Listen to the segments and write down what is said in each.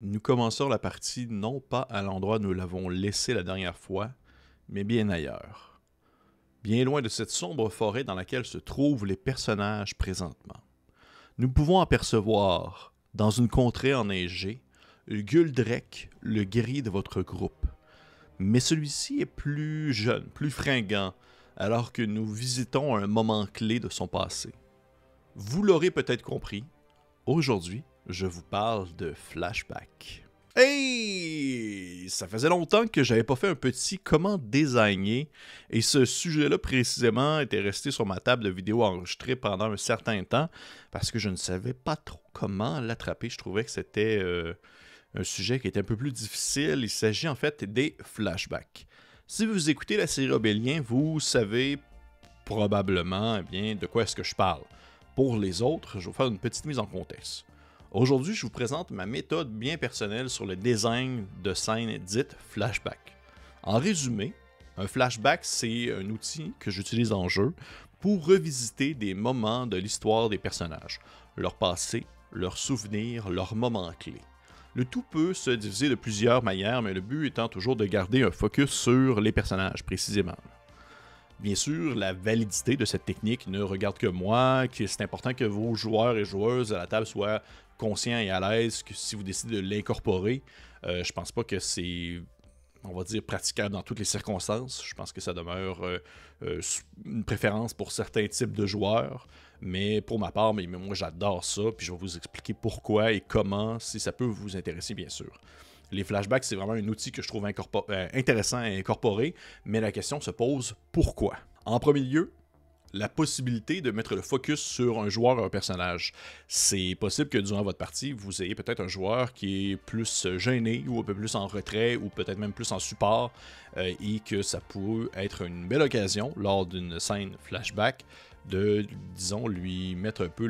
Nous commençons la partie non pas à l'endroit où nous l'avons laissé la dernière fois, mais bien ailleurs. Bien loin de cette sombre forêt dans laquelle se trouvent les personnages présentement. Nous pouvons apercevoir, dans une contrée enneigée, Guldrek, le guerrier de votre groupe. Mais celui-ci est plus jeune, plus fringant, alors que nous visitons un moment clé de son passé. Vous l'aurez peut-être compris, aujourd'hui, je vous parle de flashback. Hey! Ça faisait longtemps que j'avais pas fait un petit comment designer et ce sujet-là précisément était resté sur ma table de vidéo enregistrée pendant un certain temps parce que je ne savais pas trop comment l'attraper. Je trouvais que c'était un sujet qui était un peu plus difficile. Il s'agit en fait des flashbacks. Si vous écoutez la série Obélien, vous savez probablement bien de quoi est-ce que je parle. Pour les autres, je vais vous faire une petite mise en contexte. Aujourd'hui, je vous présente ma méthode bien personnelle sur le design de scènes dites flashback. En résumé, un flashback, c'est un outil que j'utilise en jeu pour revisiter des moments de l'histoire des personnages, leur passé, leurs souvenirs, leurs moments clés. Le tout peut se diviser de plusieurs manières, mais le but étant toujours de garder un focus sur les personnages précisément. Bien sûr, la validité de cette technique ne regarde que moi, que c'est important que vos joueurs et joueuses à la table soient conscients et à l'aise que si vous décidez de l'incorporer. Je pense pas que c'est, on va dire, praticable dans toutes les circonstances. Je pense que ça demeure une préférence pour certains types de joueurs. Mais pour ma part, moi j'adore ça, puis je vais vous expliquer pourquoi et comment, si ça peut vous intéresser bien sûr. Les flashbacks, c'est vraiment un outil que je trouve intéressant à incorporer, mais la question se pose pourquoi? En premier lieu, la possibilité de mettre le focus sur un joueur ou un personnage. C'est possible que durant votre partie, vous ayez peut-être un joueur qui est plus gêné ou un peu plus en retrait ou peut-être même plus en support et que ça peut être une belle occasion lors d'une scène flashback de, disons, lui mettre un peu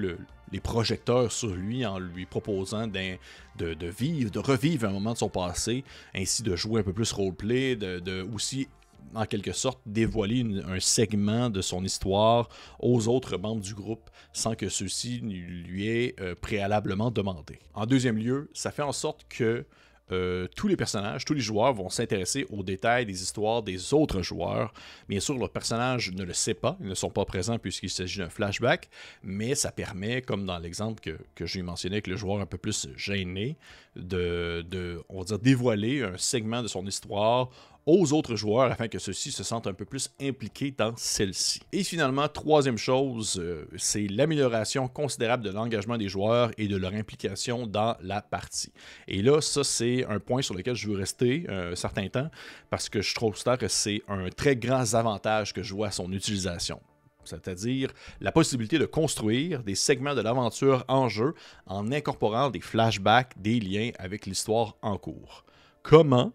les projecteurs sur lui en lui proposant de revivre un moment de son passé, ainsi de jouer un peu plus roleplay, de aussi en quelque sorte dévoiler un segment de son histoire aux autres membres du groupe sans que ceux-ci lui aient préalablement demandé. En deuxième lieu, ça fait en sorte que tous les personnages, tous les joueurs vont s'intéresser aux détails des histoires des autres joueurs. Bien sûr, leur personnage ne le sait pas, ils ne sont pas présents puisqu'il s'agit d'un flashback, mais ça permet, comme dans l'exemple que j'ai mentionné avec le joueur un peu plus gêné, on va dire, dévoiler un segment de son histoire aux autres joueurs afin que ceux-ci se sentent un peu plus impliqués dans celle-ci. Et finalement, troisième chose, c'est l'amélioration considérable de l'engagement des joueurs et de leur implication dans la partie. Et là, ça, c'est un point sur lequel je veux rester un certain temps parce que je trouve que c'est un très grand avantage que je vois à son utilisation. C'est-à-dire la possibilité de construire des segments de l'aventure en jeu en incorporant des flashbacks, des liens avec l'histoire en cours. Comment?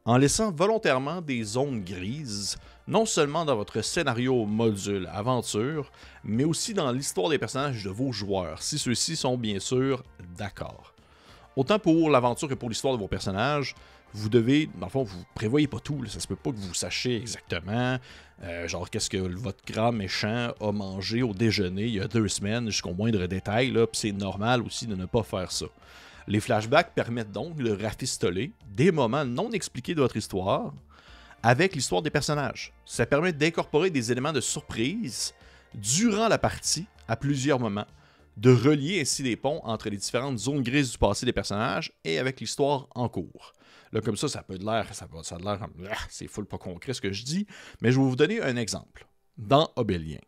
En laissant volontairement des zones grises, non seulement dans votre scénario module aventure, mais aussi dans l'histoire des personnages de vos joueurs, si ceux-ci sont bien sûr d'accord. Autant pour l'aventure que pour l'histoire de vos personnages, vous devez, dans le fond, vous prévoyez pas tout, là. Ça se peut pas que vous sachiez exactement, genre qu'est-ce que votre grand méchant a mangé au déjeuner il y a 2 semaines jusqu'au moindre détail, là, puis c'est normal aussi de ne pas faire ça. Les flashbacks permettent donc de rafistoler des moments non expliqués de votre histoire avec l'histoire des personnages. Ça permet d'incorporer des éléments de surprise durant la partie à plusieurs moments, de relier ainsi des ponts entre les différentes zones grises du passé des personnages et avec l'histoire en cours. Là, comme ça peut de l'air, ça a l'air comme c'est full pas concret ce que je dis, mais je vais vous donner un exemple. Dans Obélien,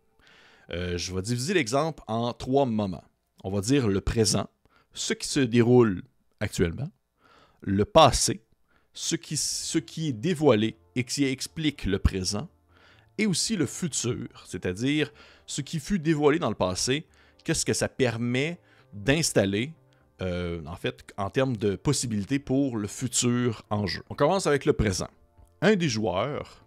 je vais diviser l'exemple en 3 moments. On va dire le présent, ce qui se déroule actuellement, le passé, ce qui est dévoilé et qui explique le présent, et aussi le futur, c'est-à-dire ce qui fut dévoilé dans le passé, qu'est-ce que ça permet d'installer, en fait, en termes de possibilités pour le futur en jeu. On commence avec le présent. Un des joueurs,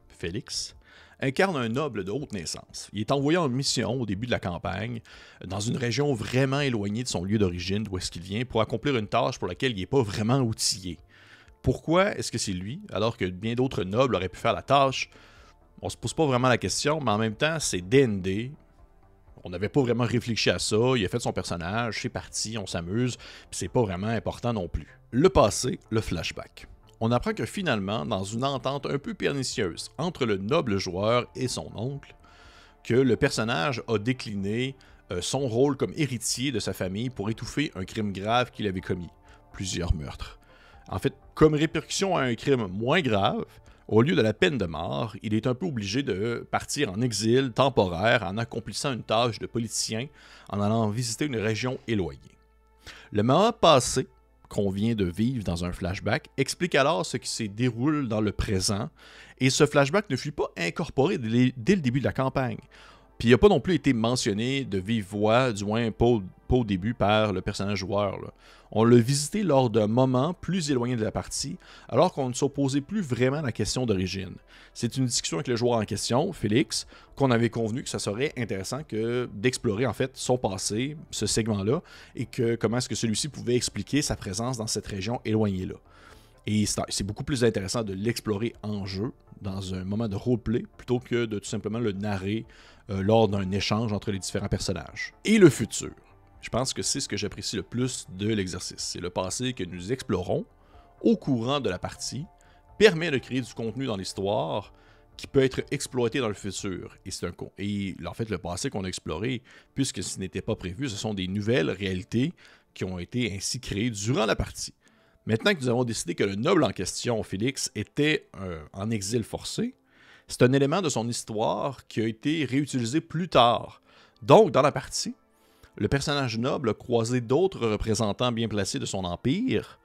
Félix, incarne un noble de haute naissance. Il est envoyé en mission au début de la campagne, dans une région vraiment éloignée de son lieu d'origine, d'où est-ce qu'il vient, pour accomplir une tâche pour laquelle il n'est pas vraiment outillé. Pourquoi est-ce que c'est lui, alors que bien d'autres nobles auraient pu faire la tâche? On se pose pas vraiment la question, mais en même temps, c'est D&D. On n'avait pas vraiment réfléchi à ça, il a fait son personnage, c'est parti, on s'amuse, puis c'est pas vraiment important non plus. Le passé, le flashback. On apprend que finalement, dans une entente un peu pernicieuse entre le noble joueur et son oncle, que le personnage a décliné son rôle comme héritier de sa famille pour étouffer un crime grave qu'il avait commis, plusieurs meurtres. En fait, comme répercussion à un crime moins grave, au lieu de la peine de mort, il est un peu obligé de partir en exil temporaire en accomplissant une tâche de politicien en allant visiter une région éloignée. Le moment passé, qu'on vient de vivre dans un flashback, explique alors ce qui se déroule dans le présent, et ce flashback ne fut pas incorporé dès le début de la campagne. Puis il n'a pas non plus été mentionné de vive voix, du moins pas au début par le personnage joueur, là. On l'a visité lors d'un moment plus éloigné de la partie, alors qu'on ne s'opposait plus vraiment à la question d'origine. C'est une discussion avec le joueur en question, Félix, qu'on avait convenu que ça serait intéressant d'explorer en fait son passé, ce segment-là, et comment est-ce que celui-ci pouvait expliquer sa présence dans cette région éloignée-là. Et c'est beaucoup plus intéressant de l'explorer en jeu, dans un moment de roleplay, plutôt que de tout simplement le narrer lors d'un échange entre les différents personnages. Et le futur. Je pense que c'est ce que j'apprécie le plus de l'exercice. C'est le passé que nous explorons au courant de la partie, permet de créer du contenu dans l'histoire qui peut être exploité dans le futur. Et en fait, le passé qu'on a exploré, puisque ce n'était pas prévu, ce sont des nouvelles réalités qui ont été ainsi créées durant la partie. Maintenant que nous avons décidé que le noble en question, Félix, était en exil forcé, c'est un élément de son histoire qui a été réutilisé plus tard. Donc, dans la partie, le personnage noble a croisé d'autres représentants bien placés de son empire,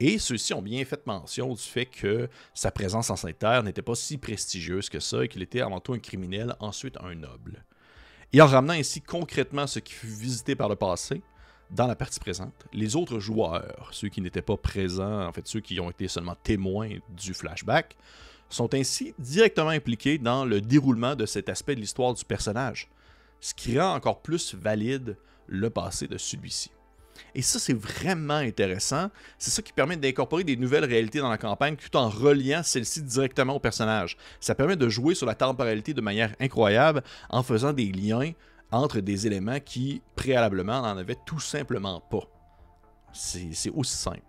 et ceux-ci ont bien fait mention du fait que sa présence en cette terre n'était pas si prestigieuse que ça, et qu'il était avant tout un criminel, ensuite un noble. Et en ramenant ainsi concrètement ce qui fut visité par le passé, dans la partie présente, les autres joueurs, ceux qui n'étaient pas présents, en fait ceux qui ont été seulement témoins du flashback, sont ainsi directement impliqués dans le déroulement de cet aspect de l'histoire du personnage, ce qui rend encore plus valide le passé de celui-ci. Et ça, c'est vraiment intéressant. C'est ça qui permet d'incorporer des nouvelles réalités dans la campagne tout en reliant celles-ci directement au personnage. Ça permet de jouer sur la temporalité de manière incroyable en faisant des liens entre des éléments qui, préalablement, n'en avaient tout simplement pas. C'est aussi simple.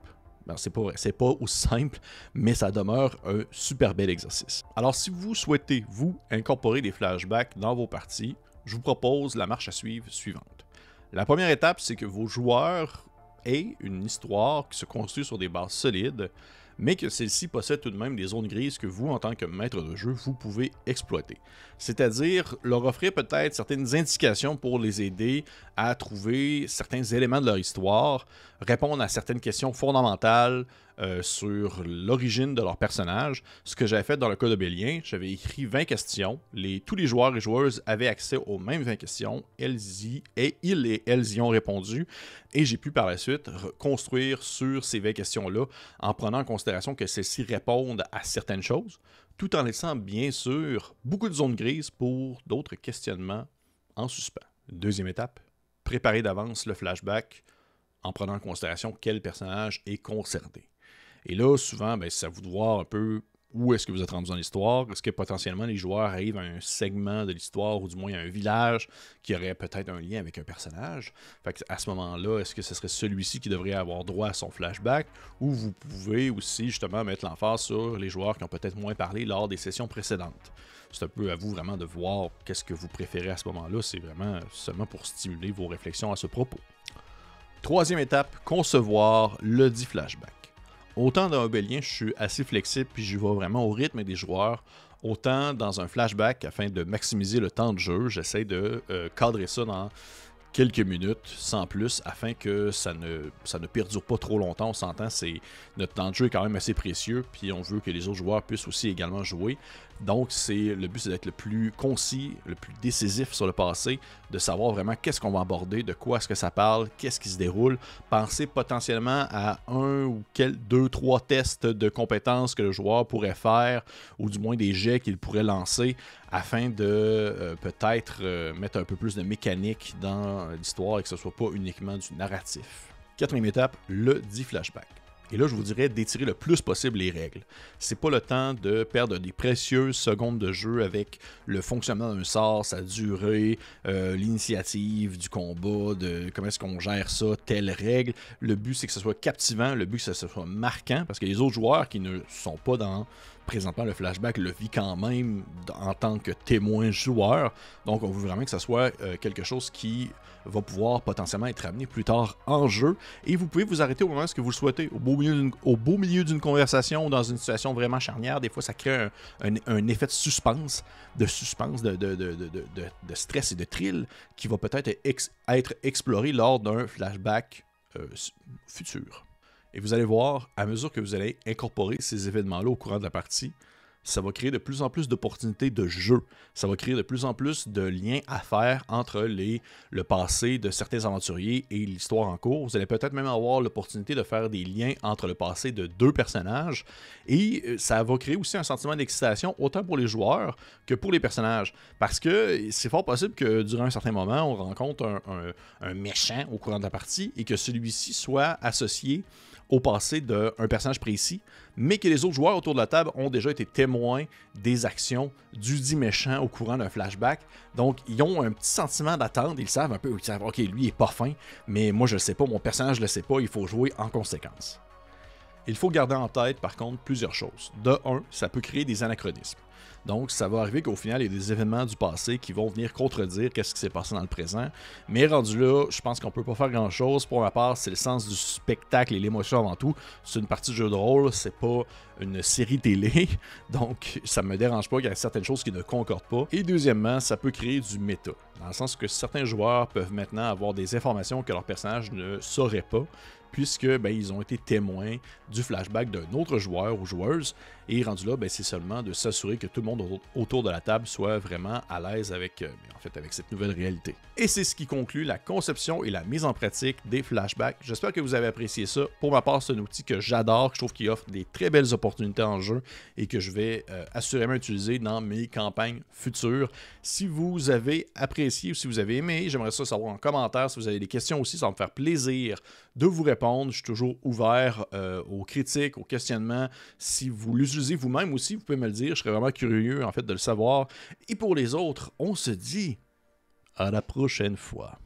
Ben, c'est pas vrai, c'est pas aussi simple, mais ça demeure un super bel exercice. Alors, si vous souhaitez, vous, incorporer des flashbacks dans vos parties, je vous propose la marche à suivre suivante. La première étape, c'est que vos joueurs aient une histoire qui se construit sur des bases solides, mais que celle-ci possède tout de même des zones grises que vous, en tant que maître de jeu, vous pouvez exploiter. C'est-à-dire leur offrir peut-être certaines indications pour les aider à trouver certains éléments de leur histoire, répondre à certaines questions fondamentales sur l'origine de leur personnage. Ce que j'avais fait dans le cas de Bélien, j'avais écrit 20 questions. Tous les joueurs et joueuses avaient accès aux mêmes 20 questions. Ils et elles y ont répondu. Et j'ai pu par la suite construire sur ces 20 questions-là en prenant en considération que celles-ci répondent à certaines choses, tout en laissant bien sûr beaucoup de zones grises pour d'autres questionnements en suspens. Deuxième étape, préparer d'avance le flashback en prenant en considération quel personnage est concerné. Et là, souvent, c'est à vous de voir un peu où est-ce que vous êtes rendu dans l'histoire. Est-ce que potentiellement les joueurs arrivent à un segment de l'histoire, ou du moins à un village qui aurait peut-être un lien avec un personnage. Fait à ce moment-là, est-ce que ce serait celui-ci qui devrait avoir droit à son flashback, ou vous pouvez aussi justement mettre l'emphase sur les joueurs qui ont peut-être moins parlé lors des sessions précédentes. C'est un peu à vous vraiment de voir qu'est-ce que vous préférez à ce moment-là. C'est vraiment seulement pour stimuler vos réflexions à ce propos. Troisième étape, concevoir le dit flashback. Autant dans Obélien, je suis assez flexible puis je vais vraiment au rythme des joueurs. Autant dans un flashback, afin de maximiser le temps de jeu, j'essaie de cadrer ça dans quelques minutes, sans plus, afin que ça ne perdure pas trop longtemps. On s'entend, notre temps de jeu est quand même assez précieux, puis on veut que les autres joueurs puissent aussi également jouer. Donc, le but, c'est d'être le plus concis, le plus décisif sur le passé, de savoir vraiment qu'est-ce qu'on va aborder, de quoi est-ce que ça parle, qu'est-ce qui se déroule. Penser potentiellement à deux, trois tests de compétences que le joueur pourrait faire, ou du moins des jets qu'il pourrait lancer, afin de peut-être mettre un peu plus de mécanique dans l'histoire et que ce ne soit pas uniquement du narratif. Quatrième étape, le dit flashback. Et là, je vous dirais d'étirer le plus possible les règles. C'est pas le temps de perdre des précieuses secondes de jeu avec le fonctionnement d'un sort, sa durée, l'initiative du combat, de comment est-ce qu'on gère ça, telle règle. Le but, c'est que ce soit captivant, le but, c'est que ce soit marquant, parce que les autres joueurs qui ne sont pas dans présentement le flashback le vit quand même en tant que témoin joueur. Donc, on veut vraiment que ce soit quelque chose qui va pouvoir potentiellement être amené plus tard en jeu. Et vous pouvez vous arrêter au moment où vous le souhaitez. Au beau milieu d'une conversation ou dans une situation vraiment charnière, des fois, ça crée un effet de suspense, de stress et de thrill qui va peut-être être exploré lors d'un flashback futur. Et vous allez voir, à mesure que vous allez incorporer ces événements-là au courant de la partie, ça va créer de plus en plus d'opportunités de jeu. Ça va créer de plus en plus de liens à faire entre le passé de certains aventuriers et l'histoire en cours. Vous allez peut-être même avoir l'opportunité de faire des liens entre le passé de deux personnages. Et ça va créer aussi un sentiment d'excitation, autant pour les joueurs que pour les personnages. Parce que c'est fort possible que durant un certain moment, on rencontre un méchant au courant de la partie et que celui-ci soit associé au passé d'un personnage précis, mais que les autres joueurs autour de la table ont déjà été témoins des actions du dit méchant au courant d'un flashback. Donc, ils ont un petit sentiment d'attente, ils savent un peu, ils savent, ok, lui il est pas fin, mais moi je le sais pas, mon personnage le sait pas, il faut jouer en conséquence. Il faut garder en tête, par contre, plusieurs choses. De un, ça peut créer des anachronismes. Donc, ça va arriver qu'au final, il y a des événements du passé qui vont venir contredire qu'est-ce qui s'est passé dans le présent. Mais rendu là, je pense qu'on peut pas faire grand-chose. Pour ma part, c'est le sens du spectacle et l'émotion avant tout. C'est une partie de jeu de rôle, c'est pas une série télé. Donc, ça me dérange pas qu'il y ait certaines choses qui ne concordent pas. Et deuxièmement, ça peut créer du méta. Dans le sens que certains joueurs peuvent maintenant avoir des informations que leur personnage ne saurait pas, puisque ils ont été témoins du flashback d'un autre joueur ou joueuse. Et rendu là, c'est seulement de s'assurer que tout le monde autour de la table soit vraiment à l'aise avec cette nouvelle réalité. Et c'est ce qui conclut la conception et la mise en pratique des flashbacks. J'espère que vous avez apprécié ça. Pour ma part, c'est un outil que j'adore, que je trouve qu'il offre des très belles opportunités en jeu et que je vais assurément utiliser dans mes campagnes futures. Si vous avez apprécié ou si vous avez aimé, j'aimerais ça savoir en commentaire. Si vous avez des questions aussi, ça va me faire plaisir de vous répondre. Je suis toujours ouvert aux critiques, aux questionnements. Si vous l'utilisez vous-même aussi, vous pouvez me le dire. Je serais vraiment curieux en fait de le savoir. Et pour les autres, on se dit à la prochaine fois.